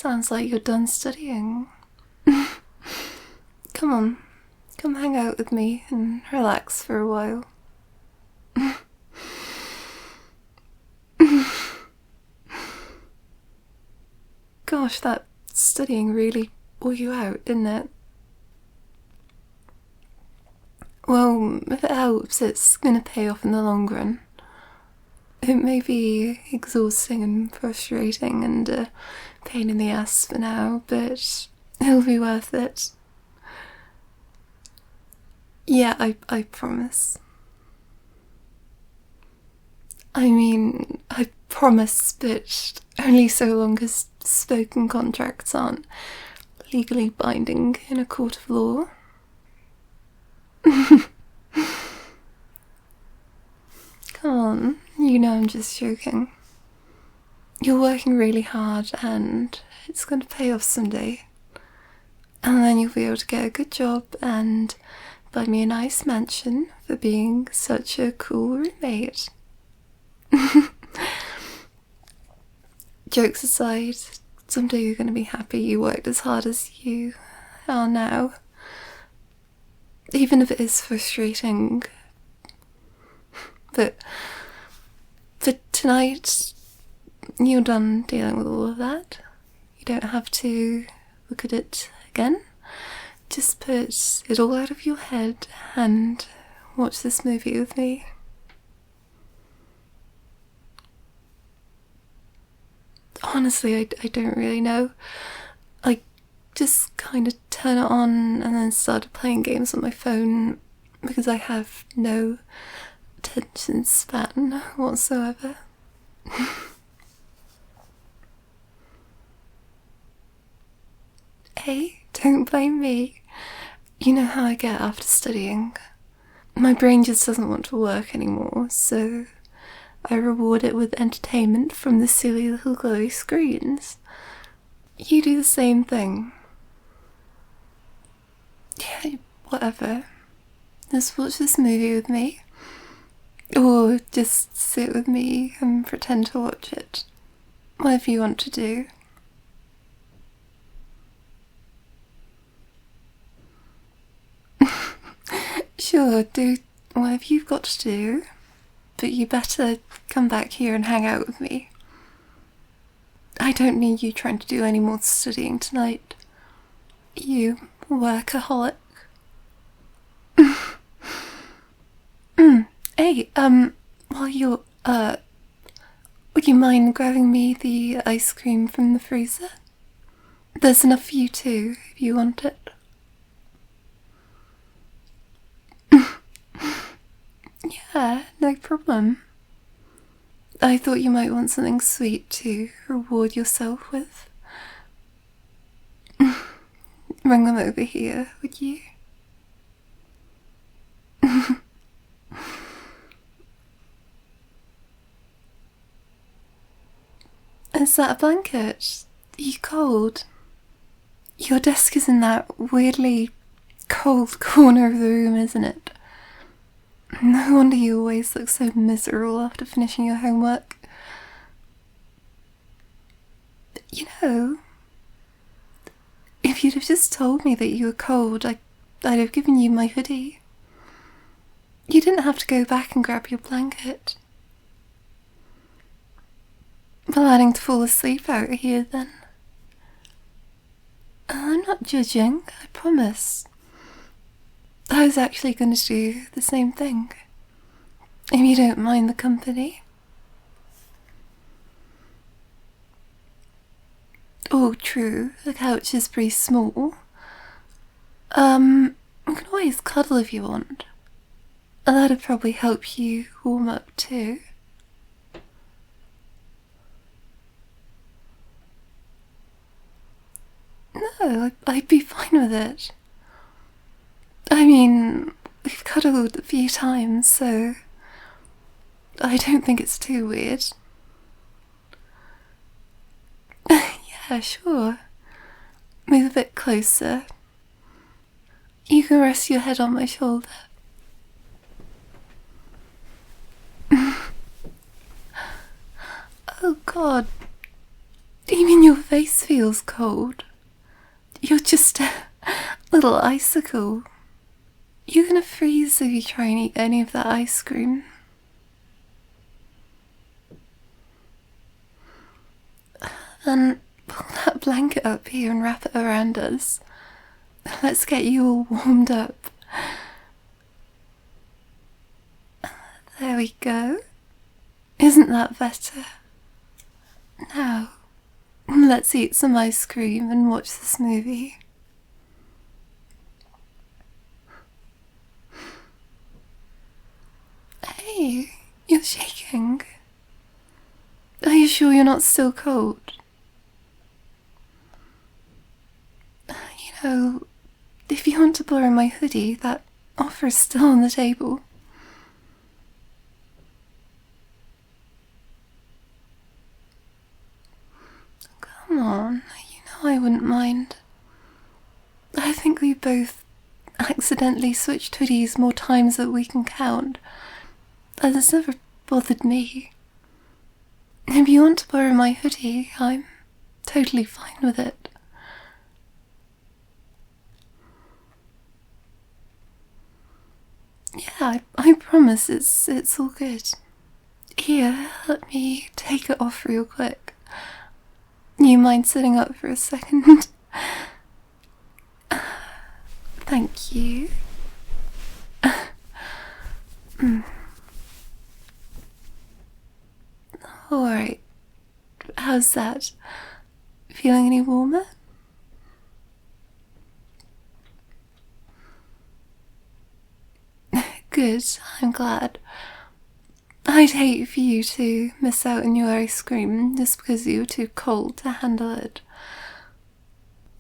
sounds like you're done studying. Come on, come hang out with me and relax for a while. Gosh, that studying really wore you out, didn't it? Well, if it helps, it's gonna pay off in the long run. It may be exhausting and frustrating and a pain in the ass for now, but it'll be worth it. Yeah, I promise. I mean, I promise, but only so long as spoken contracts aren't legally binding in a court of law. Come on, you know I'm just joking. You're working really hard and it's going to pay off someday. And then you'll be able to get a good job and buy me a nice mansion for being such a cool roommate. Jokes aside, someday you're going to be happy you worked as hard as you are now. Even if it is frustrating. But for tonight, you're done dealing with all of that. You don't have to look at it again. Just put it all out of your head and watch this movie with me. Honestly, I don't really know. I just kind of turn it on and then started playing games on my phone because I have no attention span whatsoever. Hey, don't blame me. You know how I get after studying. My brain just doesn't want to work anymore, so I reward it with entertainment from the silly little glowy screens. You do the same thing. Yeah, whatever. Just watch this movie with me. Or just sit with me and pretend to watch it. Whatever you want to do. Sure, do whatever you've got to do. But you better come back here and hang out with me. I don't need you trying to do any more studying tonight. You workaholic. Hey, while you're, would you mind grabbing me the ice cream from the freezer? There's enough for you too, if you want it. Yeah, no problem. I thought you might want something sweet to reward yourself with. Bring them over here, would you? Is that a blanket? Are you cold? Your desk is in that weirdly cold corner of the room, isn't it? No wonder you always look so miserable after finishing your homework. You know, if you'd have just told me that you were cold, I'd have given you my hoodie. You didn't have to go back and grab your blanket. Planning to fall asleep out here then? I'm not judging, I promise. I was actually going to do the same thing. If you don't mind the company. Oh, true, the couch is pretty small. We can always cuddle if you want. That'd probably help you warm up too. No, I'd be fine with it. I mean, we've cuddled a few times, so I don't think it's too weird. Yeah, sure. Move a bit closer. You can rest your head on my shoulder. Oh God. You mean Your face feels cold. You're just a little icicle. You're gonna freeze if you try and eat any of that ice cream. Then pull that blanket up here and wrap it around us. Let's get you all warmed up. There we go. Isn't that better? Now, let's eat some ice cream and watch this movie. Hey, you're shaking. Are you sure you're not still cold? You know, if you want to borrow my hoodie, that offer is still on the table. Come on, you know I wouldn't mind. I think we both accidentally switched hoodies more times than we can count. That has never bothered me. If you want to borrow my hoodie, I'm totally fine with it. Yeah, I promise it's all good. Here, let me take it off real quick. You mind sitting up for a second? Thank you. Alright, how's that? Feeling any warmer? Good, I'm glad. I'd hate for you to miss out on your ice cream just because you were too cold to handle it.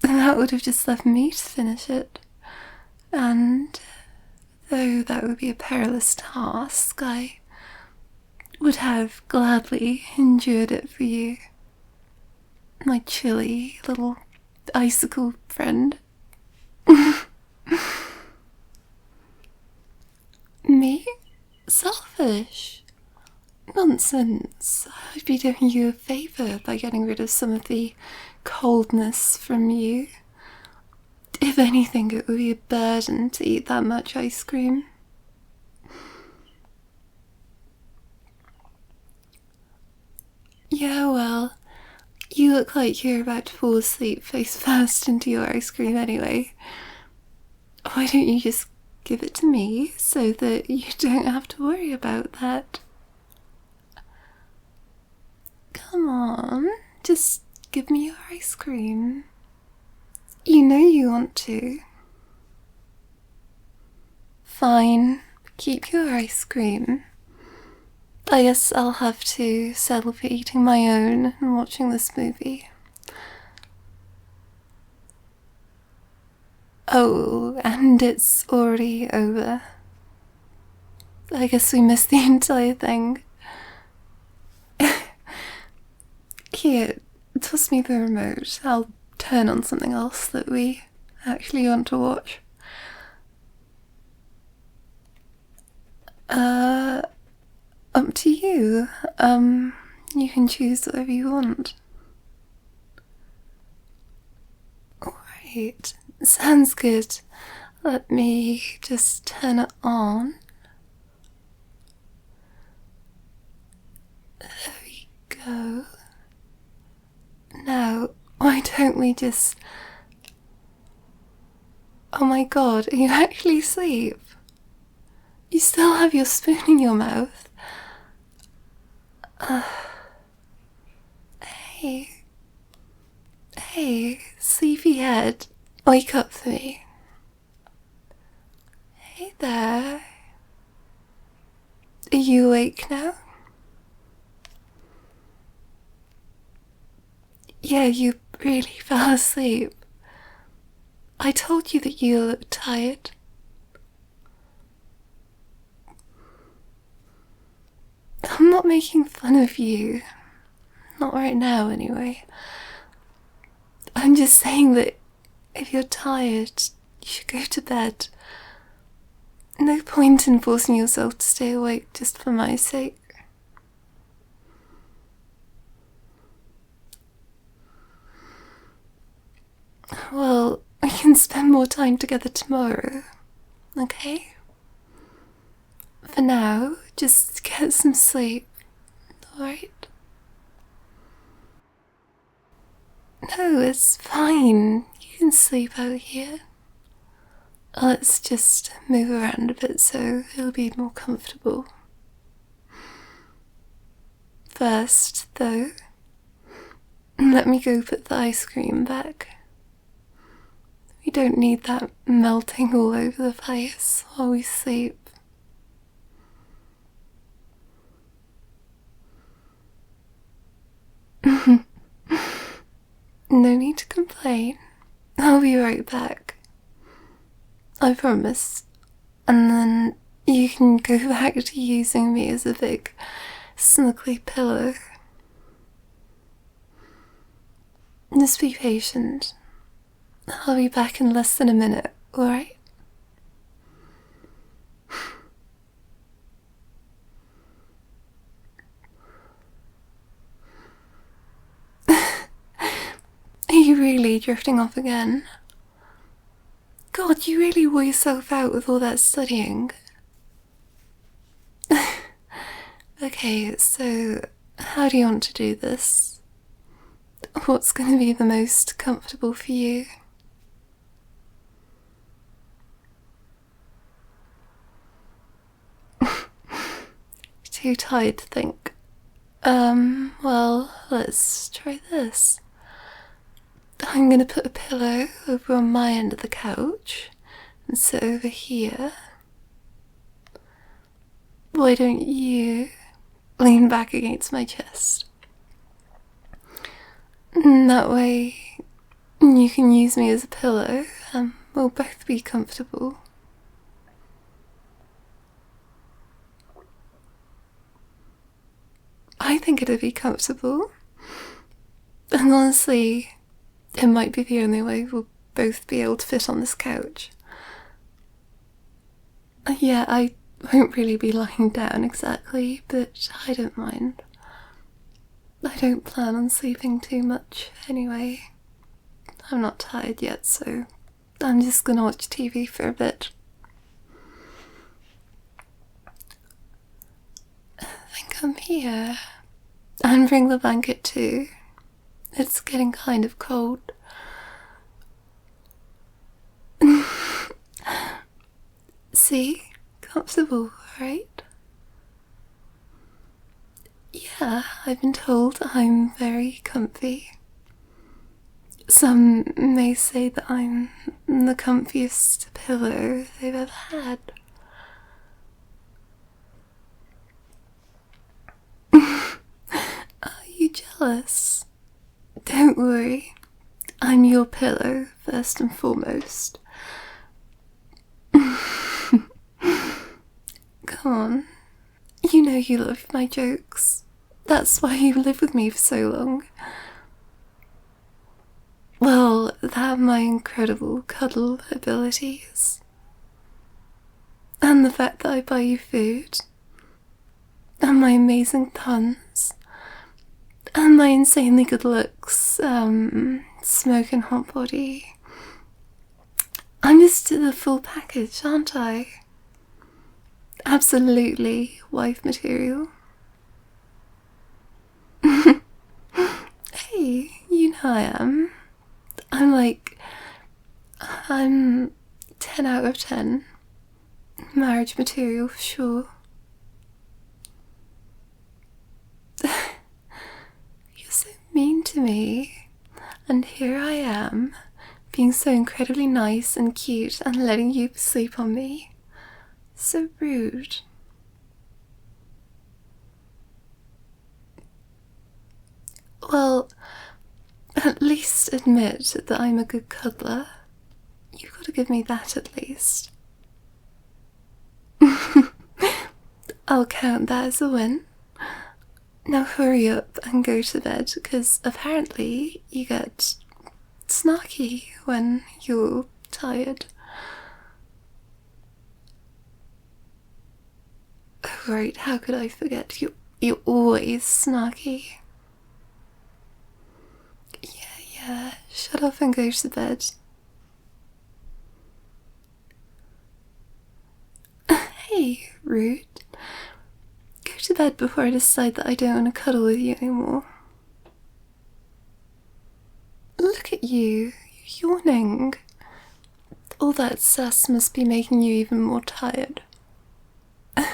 That would have just left me to finish it. And though that would be a perilous task, I would have gladly endured it for you. My chilly little icicle friend. Me? Selfish? Nonsense. I'd be doing you a favour by getting rid of some of the coldness from you. If anything, it would be a burden to eat that much ice cream. Yeah, well, you look like you're about to fall asleep face first into your ice cream anyway. Why don't you just give it to me so that you don't have to worry about that? Come on, just give me your ice cream. You know you want to. Fine, keep your ice cream. I guess I'll have to settle for eating my own and watching this movie. Oh, and it's already over. I guess we missed the entire thing. Here, toss me the remote. I'll turn on something else that we actually want to watch. Up to you. You can choose whatever you want. Alright, sounds good. Let me just turn it on. There we go. Now, why don't we just... Oh my god, are you actually asleep? You still have your spoon in your mouth. Hey, sleepyhead, wake up for me. Hey there. Are you awake now? Yeah, you really fell asleep. I told you that you looked tired. I'm not making fun of you. Not right now, anyway. I'm just saying that if you're tired, you should go to bed. No point in forcing yourself to stay awake just for my sake. Well, we can spend more time together tomorrow, okay? For now, just get some sleep, alright? No, it's fine. You can sleep out here. Let's just move around a bit so it'll be more comfortable. First, though, let me go put the ice cream back. We don't need that melting all over the place while we sleep. No need to complain. I'll be right back. I promise. And then you can go back to using me as a big, snuggly pillow. Just be patient. I'll be back in less than a minute, alright? Are you really drifting off again? God, you really wore yourself out with all that studying. Okay, so how do you want to do this? What's going to be the most comfortable for you? Too tired to think. Well, let's try this. I'm gonna put a pillow over on my end of the couch, and sit over here. Why don't you lean back against my chest? And that way you can use me as a pillow, and we'll both be comfortable. I think it'd be comfortable. And honestly, it might be the only way we'll both be able to fit on this couch. Yeah, I won't really be lying down exactly, but I don't mind. I don't plan on sleeping too much anyway. I'm not tired yet, so I'm just gonna watch TV for a bit. I think I'm here. And bring the blanket too. It's getting kind of cold. See? Comfortable, right? Yeah, I've been told I'm very comfy. Some may say that I'm the comfiest pillow they've ever had. Are you jealous? Don't worry, I'm your pillow first and foremost. Come on, you know you love my jokes. That's why you lived with me for so long. Well, that and my incredible cuddle abilities. And the fact that I buy you food. And my amazing puns. And my insanely good looks, smoking hot body. I'm just the full package, aren't I? Absolutely wife material. Hey, you know I am. I'm 10 out of 10. Marriage material for sure. You're so mean to me. And here I am, being so incredibly nice and cute and letting you sleep on me. So rude. Well, at least admit that I'm a good cuddler. You've got to give me that at least. I'll count that as a win. Now hurry up and go to bed, because apparently you get snarky when you're tired. Oh right, how could I forget? You're always snarky. Yeah, shut up and go to bed. Hey, rude. Go to bed before I decide that I don't want to cuddle with you anymore. Look at you, you're yawning. All that sass must be making you even more tired. You're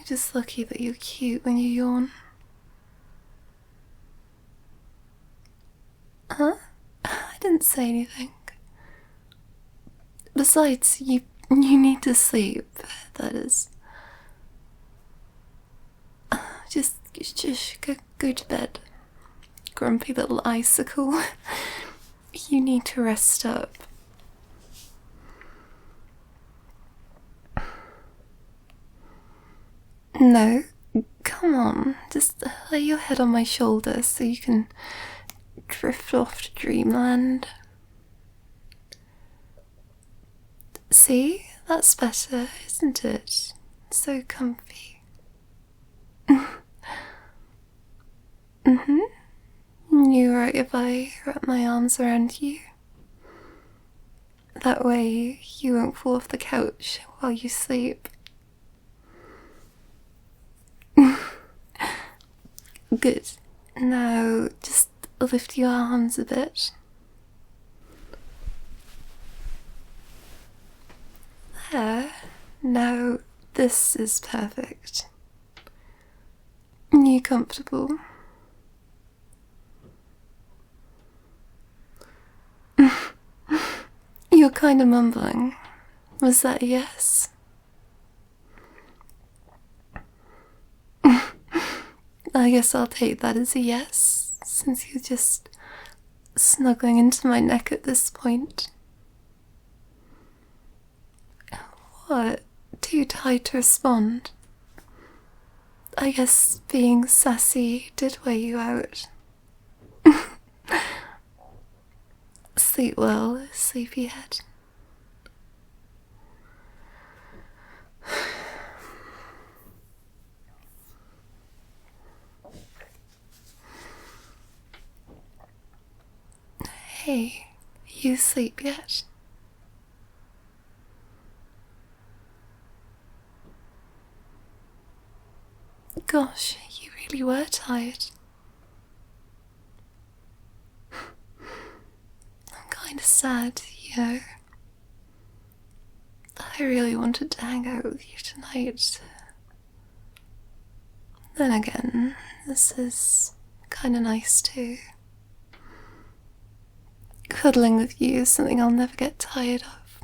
just lucky that you're cute when you yawn. Huh? I didn't say anything. Besides, you need to sleep, that is. Just go to bed. Grumpy little icicle. You need to rest up. No, come on. Just lay your head on my shoulder so you can drift off to dreamland. See? That's better, isn't it? So comfy. You alright if I wrap my arms around you? That way you won't fall off the couch while you sleep. Good. Now just lift your arms a bit. There. Now this is perfect. You comfortable? You're kind of mumbling. Was that a yes? I guess I'll take that as a yes, since you're just snuggling into my neck at this point. What? Too tired to respond? I guess being sassy did wear you out. Sleep well, sleepyhead. Hey, you sleep yet? Gosh, you really were tired. I'm kinda sad, you know. I really wanted to hang out with you tonight. Then again, this is kinda nice too. Cuddling with you is something I'll never get tired of.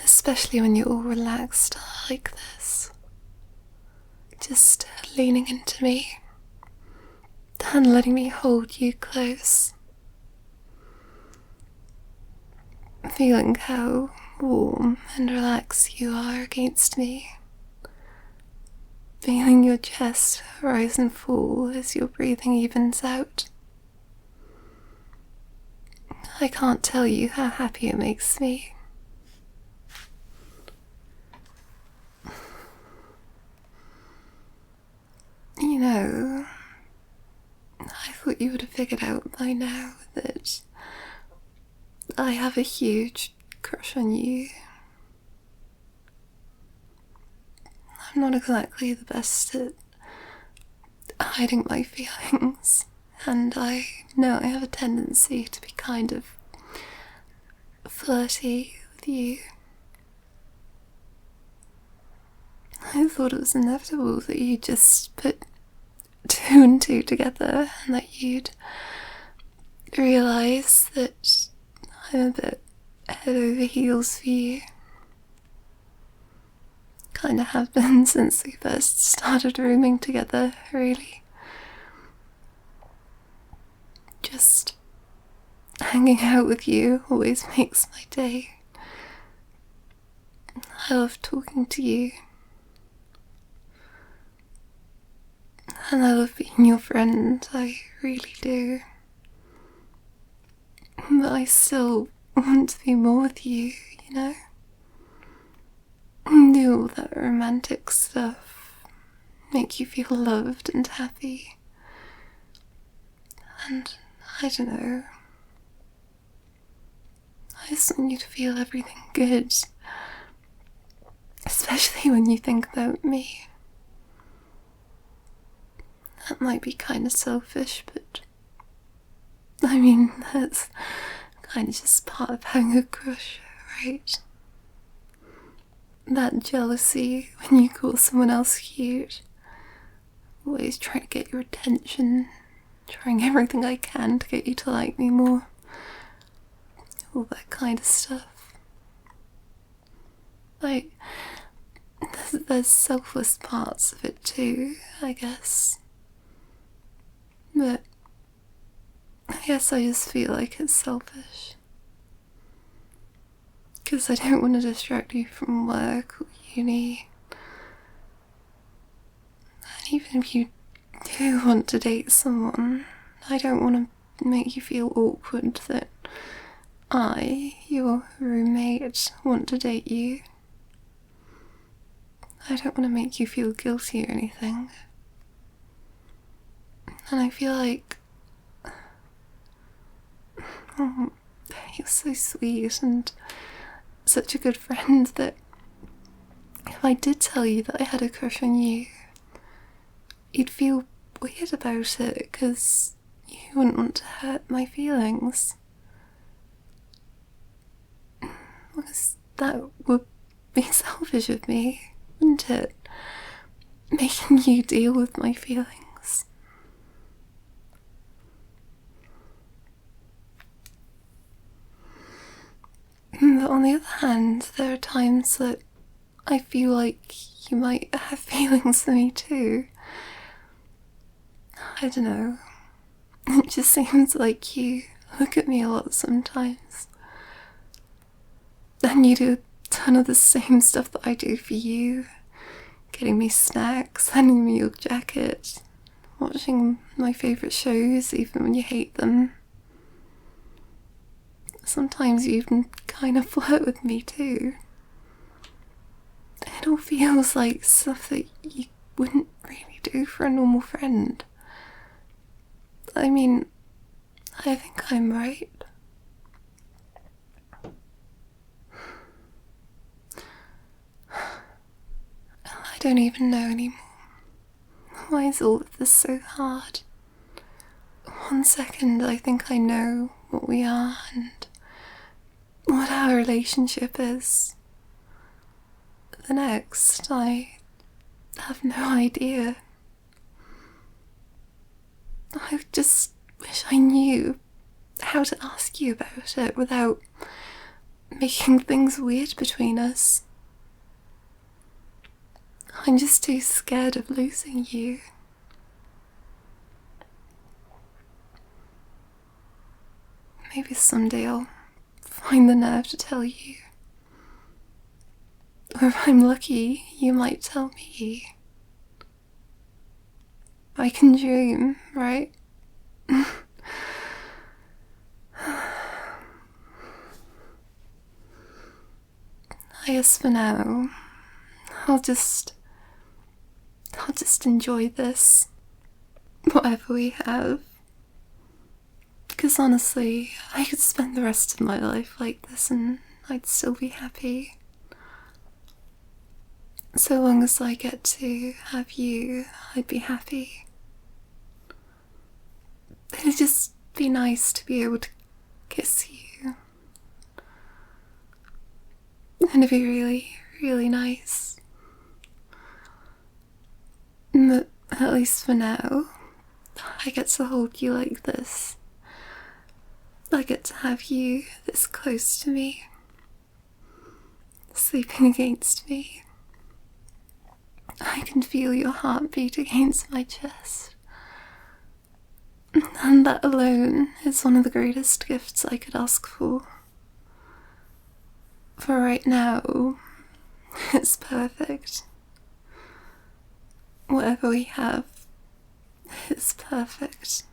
Especially when you're all relaxed like this. Just leaning into me and letting me hold you close. Feeling how warm and relaxed you are against me. Feeling your chest rise and fall as your breathing evens out. I can't tell you how happy it makes me. You know, I thought you would have figured out by now that I have a huge crush on you. I'm not exactly the best at hiding my feelings, and I know I have a tendency to be kind of flirty with you. I thought it was inevitable that you'd just put two and two together and that you'd realise that I'm a bit head over heels for you. Kinda have been since we first started rooming together, really. Just hanging out with you always makes my day. I love talking to you. And I love being your friend, I really do. But I still want to be more with you, you know? Do all that romantic stuff, make you feel loved and happy. And I don't know. I just want you to feel everything good. Especially when you think about me. That might be kind of selfish, but I mean, that's kind of just part of having a crush, right? That jealousy when you call someone else cute. Always trying to get your attention. Trying everything I can to get you to like me more. All that kind of stuff. Like, there's selfless parts of it too, I guess. But I guess I just feel like it's selfish. Because I don't want to distract you from work or uni. And even if you do want to date someone, I don't want to make you feel awkward that I, your roommate, want to date you. I don't want to make you feel guilty or anything. And I feel like you're so sweet and such a good friend that if I did tell you that I had a crush on you, you'd feel weird about it because you wouldn't want to hurt my feelings. Because that would be selfish of me, wouldn't it? Making you deal with my feelings. But on the other hand, there are times that I feel like you might have feelings for me too. I don't know. It just seems like you look at me a lot sometimes. And you do a ton of the same stuff that I do for you. Getting me snacks, sending me your jacket, watching my favourite shows even when you hate them. Sometimes you even kind of flirt with me too. It all feels like stuff that you wouldn't really do for a normal friend. I mean, I think I'm right. I don't even know anymore. Why is all of this so hard? 1 second I think I know what we are and what our relationship is. The next, I have no idea. I just wish I knew how to ask you about it without making things weird between us. I'm just too scared of losing you. Maybe someday I'll find the nerve to tell you. Or if I'm lucky, you might tell me. I can dream, right? I guess for now, I'll just enjoy this, whatever we have. Because honestly, I could spend the rest of my life like this and I'd still be happy. So long as I get to have you, I'd be happy. It'd just be nice to be able to kiss you. And it'd be really, really nice. But at least for now, I get to hold you like this. I get to have you this close to me, sleeping against me. I can feel your heartbeat against my chest. And that alone is one of the greatest gifts I could ask for. For right now, it's perfect. Whatever we have is perfect.